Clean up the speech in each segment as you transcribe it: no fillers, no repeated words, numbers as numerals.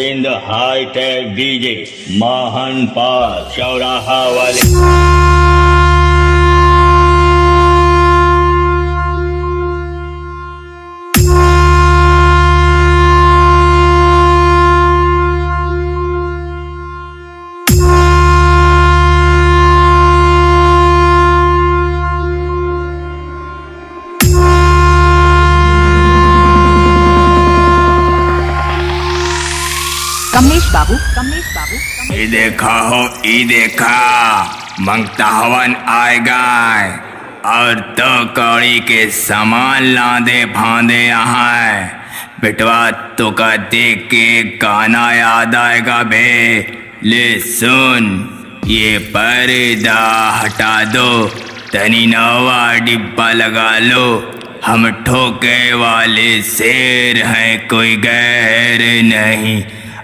Govind hi tech DJ महान पार चौराहा वाले। कमलेश बाबू ई देखा हो, ई देखा मंगता हवन आएगा और तो कौड़ी के सामान लादे भांदे यहाँ बेटवा तो का देख के गाना याद आएगा बे। ले सुन, ये पर्दा हटा दो, तनी नवा डिब्बा लगा लो, हम ठोके वाले शेर हैं, कोई गैर नहीं।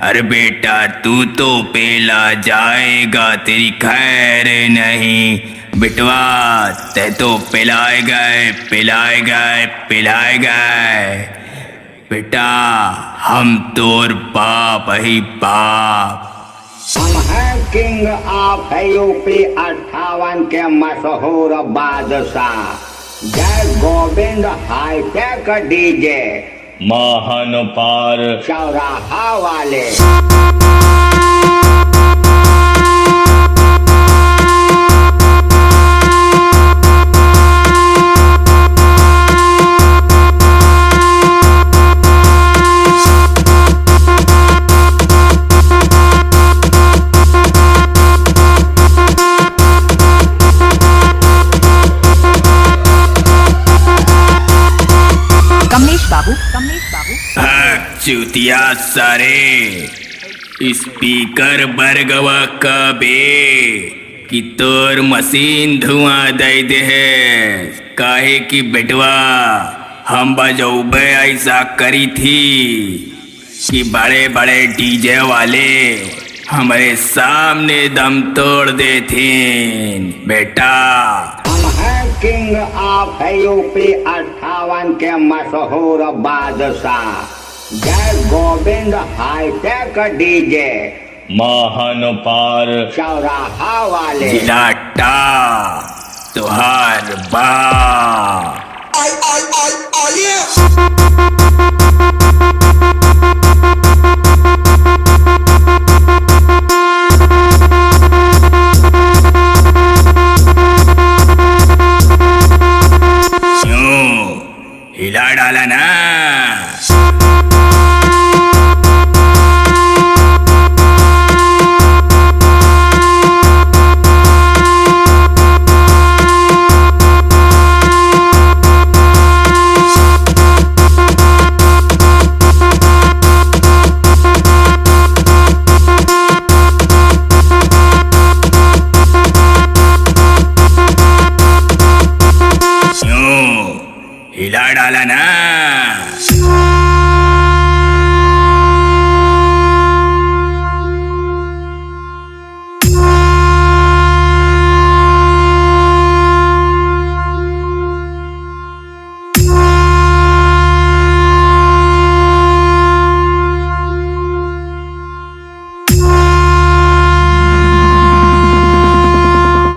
अरे बेटा तू तो पेला जाएगा, तेरी खैर नहीं। बिटवा ते तो पिलाए गए बेटा, हम तोर बाप ही बाप। हम हैं किंग ऑफ यूपी 58 के मशहूर बादशाह, जय गोविंद हाईटेक डीजे महान पार चौराहा वाले। कमलेश बाबू चूतिया सारे स्पीकर बरगवा कबे कि तोर मशीन धुआं दे दे है। काहे कि बेटवा हम बजौबे ऐसा करी थी कि बड़े बड़े डीजे वाले हमारे सामने दम तोड़ देते बेटा। हम हैं किंग ऑफ यूपी 58 के मशहूर बादशाह, जय गोविंद हाईटेक डीजे महान पार चौराहा वाले। जिलाटा तुहार बा